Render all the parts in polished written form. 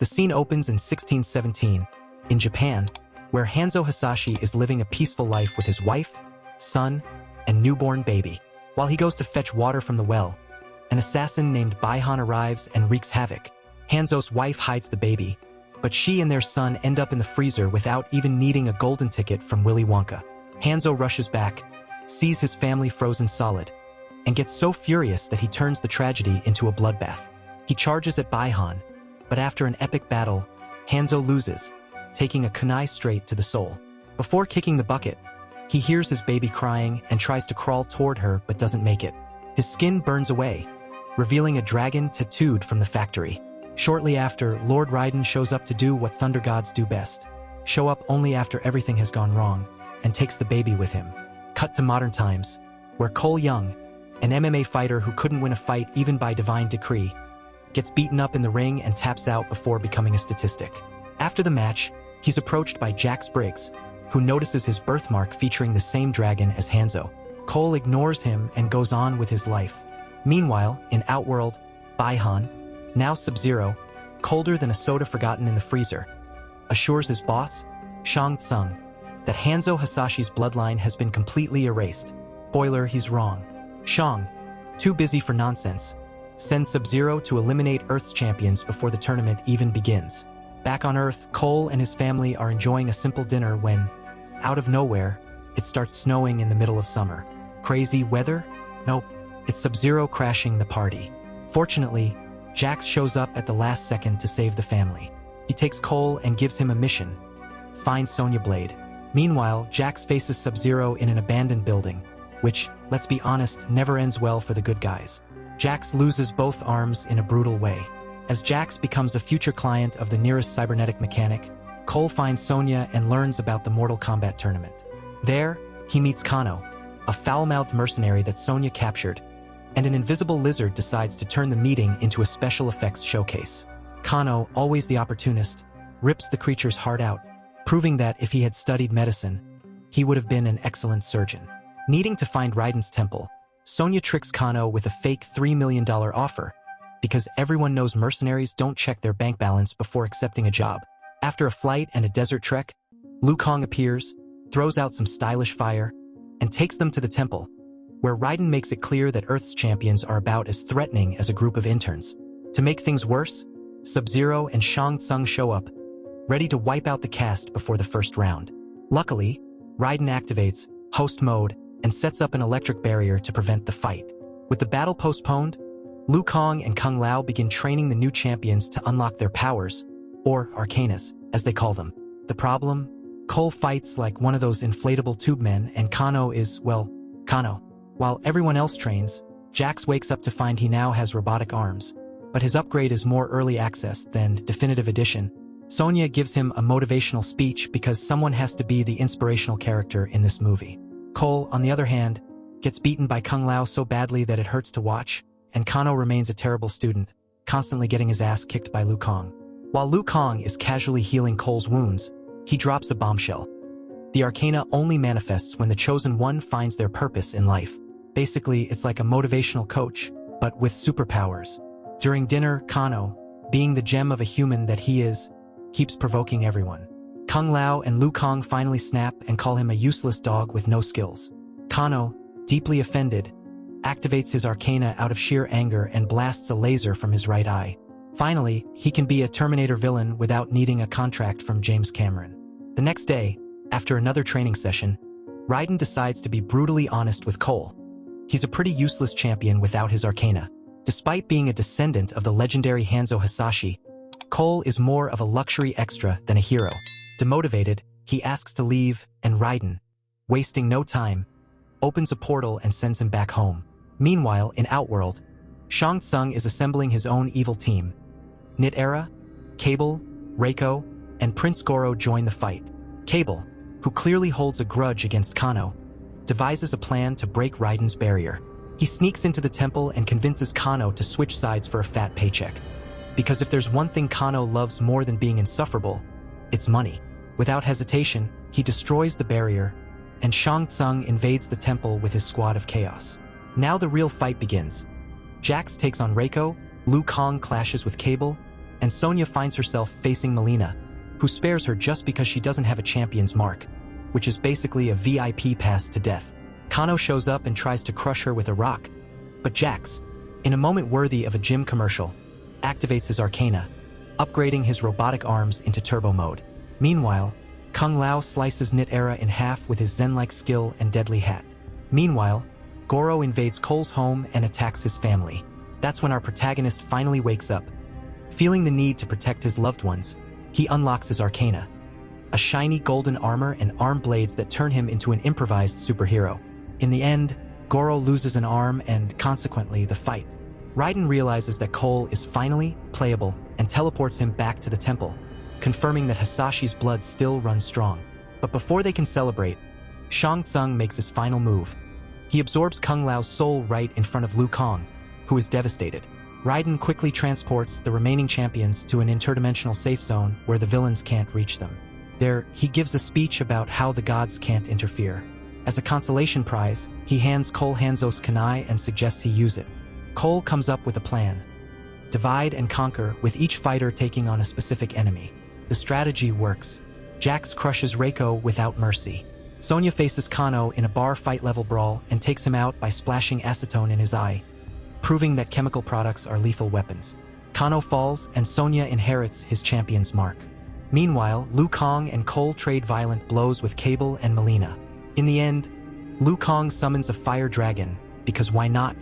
The scene opens in 1617, in Japan, where Hanzo Hasashi is living a peaceful life with his wife, son, and newborn baby. While he goes to fetch water from the well, an assassin named Baihan arrives and wreaks havoc. Hanzo's wife hides the baby, but she and their son end up in the freezer without even needing a golden ticket from Willy Wonka. Hanzo rushes back, sees his family frozen solid, and gets so furious that he turns the tragedy into a bloodbath. He charges at Baihan, but after an epic battle, Hanzo loses, taking a kunai straight to the soul. Before kicking the bucket, he hears his baby crying and tries to crawl toward her but doesn't make it. His skin burns away, revealing a dragon tattooed from the factory. Shortly after, Lord Raiden shows up to do what Thunder Gods do best, show up only after everything has gone wrong, and takes the baby with him. Cut to modern times, where Cole Young, an MMA fighter who couldn't win a fight even by divine decree, gets beaten up in the ring and taps out before becoming a statistic. After the match, he's approached by Jax Briggs, who notices his birthmark featuring the same dragon as Hanzo. Cole ignores him and goes on with his life. Meanwhile, in Outworld, Baihan, now Sub-Zero, colder than a soda forgotten in the freezer, assures his boss, Shang Tsung, that Hanzo Hasashi's bloodline has been completely erased. Spoiler, he's wrong. Shang, too busy for nonsense, sends Sub-Zero to eliminate Earth's champions before the tournament even begins. Back on Earth, Cole and his family are enjoying a simple dinner when, out of nowhere, it starts snowing in the middle of summer. Crazy weather? Nope, it's Sub-Zero crashing the party. Fortunately, Jax shows up at the last second to save the family. He takes Cole and gives him a mission: find Sonya Blade. Meanwhile, Jax faces Sub-Zero in an abandoned building, which, let's be honest, never ends well for the good guys. Jax loses both arms in a brutal way. As Jax becomes a future client of the nearest cybernetic mechanic, Cole finds Sonya and learns about the Mortal Kombat tournament. There, he meets Kano, a foul-mouthed mercenary that Sonya captured, and an invisible lizard decides to turn the meeting into a special effects showcase. Kano, always the opportunist, rips the creature's heart out, proving that if he had studied medicine, he would have been an excellent surgeon. Needing to find Raiden's temple, Sonya tricks Kano with a fake $3 million offer, because everyone knows mercenaries don't check their bank balance before accepting a job. After a flight and a desert trek, Liu Kang appears, throws out some stylish fire, and takes them to the temple, where Raiden makes it clear that Earth's champions are about as threatening as a group of interns. To make things worse, Sub-Zero and Shang Tsung show up, ready to wipe out the cast before the first round. Luckily, Raiden activates host mode and sets up an electric barrier to prevent the fight. With the battle postponed, Liu Kang and Kung Lao begin training the new champions to unlock their powers, or arcanas, as they call them. The problem? Cole fights like one of those inflatable tube men, and Kano is, well, Kano. While everyone else trains, Jax wakes up to find he now has robotic arms, but his upgrade is more early access than definitive edition. Sonya gives him a motivational speech because someone has to be the inspirational character in this movie. Cole, on the other hand, gets beaten by Kung Lao so badly that it hurts to watch, and Kano remains a terrible student, constantly getting his ass kicked by Liu Kang. While Liu Kang is casually healing Cole's wounds, he drops a bombshell. The Arcana only manifests when the Chosen One finds their purpose in life. Basically, it's like a motivational coach, but with superpowers. During dinner, Kano, being the gem of a human that he is, keeps provoking everyone. Kung Lao and Liu Kang finally snap and call him a useless dog with no skills. Kano, deeply offended, activates his Arcana out of sheer anger and blasts a laser from his right eye. Finally, he can be a Terminator villain without needing a contract from James Cameron. The next day, after another training session, Raiden decides to be brutally honest with Cole. He's a pretty useless champion without his Arcana. Despite being a descendant of the legendary Hanzo Hasashi, Cole is more of a luxury extra than a hero. Demotivated, he asks to leave, and Raiden, wasting no time, opens a portal and sends him back home. Meanwhile, in Outworld, Shang Tsung is assembling his own evil team. Nit-Era, Cable, Reiko, and Prince Goro join the fight. Cable, who clearly holds a grudge against Kano, devises a plan to break Raiden's barrier. He sneaks into the temple and convinces Kano to switch sides for a fat paycheck. Because if there's one thing Kano loves more than being insufferable, it's money. Without hesitation, he destroys the barrier, and Shang Tsung invades the temple with his squad of chaos. Now the real fight begins. Jax takes on Reiko, Liu Kang clashes with Cable, and Sonya finds herself facing Melina, who spares her just because she doesn't have a champion's mark, which is basically a VIP pass to death. Kano shows up and tries to crush her with a rock, but Jax, in a moment worthy of a gym commercial, activates his arcana, upgrading his robotic arms into turbo mode. Meanwhile, Kung Lao slices Knit Era in half with his zen-like skill and deadly hat. Meanwhile, Goro invades Cole's home and attacks his family. That's when our protagonist finally wakes up. Feeling the need to protect his loved ones, he unlocks his arcana, a shiny golden armor and arm blades that turn him into an improvised superhero. In the end, Goro loses an arm and, consequently, the fight. Raiden realizes that Cole is finally playable and teleports him back to the temple, confirming that Hisashi's blood still runs strong. But before they can celebrate, Shang Tsung makes his final move. He absorbs Kung Lao's soul right in front of Liu Kang, who is devastated. Raiden quickly transports the remaining champions to an interdimensional safe zone where the villains can't reach them. There, he gives a speech about how the gods can't interfere. As a consolation prize, he hands Cole Hanzo's kunai and suggests he use it. Cole comes up with a plan. Divide and conquer, with each fighter taking on a specific enemy. The strategy works. Jax crushes Reiko without mercy. Sonya faces Kano in a bar fight-level brawl and takes him out by splashing acetone in his eye, proving that chemical products are lethal weapons. Kano falls and Sonya inherits his champion's mark. Meanwhile, Liu Kang and Cole trade violent blows with Cable and Melina. In the end, Liu Kang summons a fire dragon, because why not,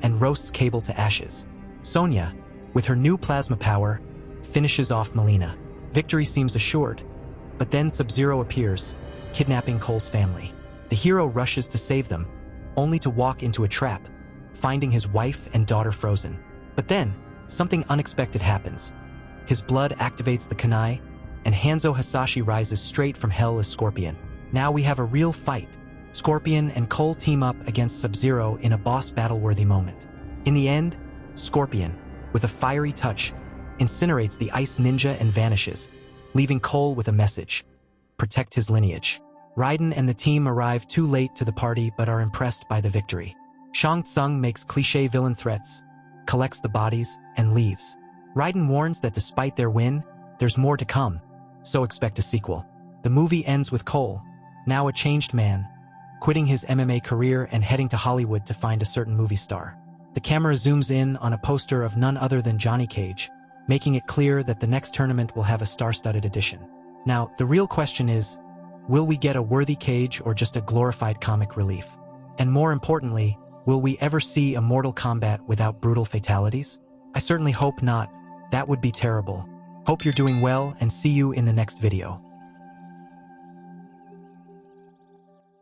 and roasts Cable to ashes. Sonya, with her new plasma power, finishes off Melina. Victory seems assured, but then Sub-Zero appears, kidnapping Cole's family. The hero rushes to save them, only to walk into a trap, finding his wife and daughter frozen. But then, something unexpected happens. His blood activates the kunai, and Hanzo Hasashi rises straight from hell as Scorpion. Now we have a real fight. Scorpion and Cole team up against Sub-Zero in a boss battle-worthy moment. In the end, Scorpion, with a fiery touch, incinerates the Ice Ninja and vanishes, leaving Cole with a message: protect his lineage. Raiden and the team arrive too late to the party but are impressed by the victory. Shang Tsung makes cliché villain threats, collects the bodies, and leaves. Raiden warns that despite their win, there's more to come, so expect a sequel. The movie ends with Cole, now a changed man, quitting his MMA career and heading to Hollywood to find a certain movie star. The camera zooms in on a poster of none other than Johnny Cage, making it clear that the next tournament will have a star-studded edition. Now, the real question is, will we get a worthy Cage or just a glorified comic relief? And more importantly, will we ever see a Mortal Kombat without brutal fatalities? I certainly hope not. That would be terrible. Hope you're doing well and see you in the next video.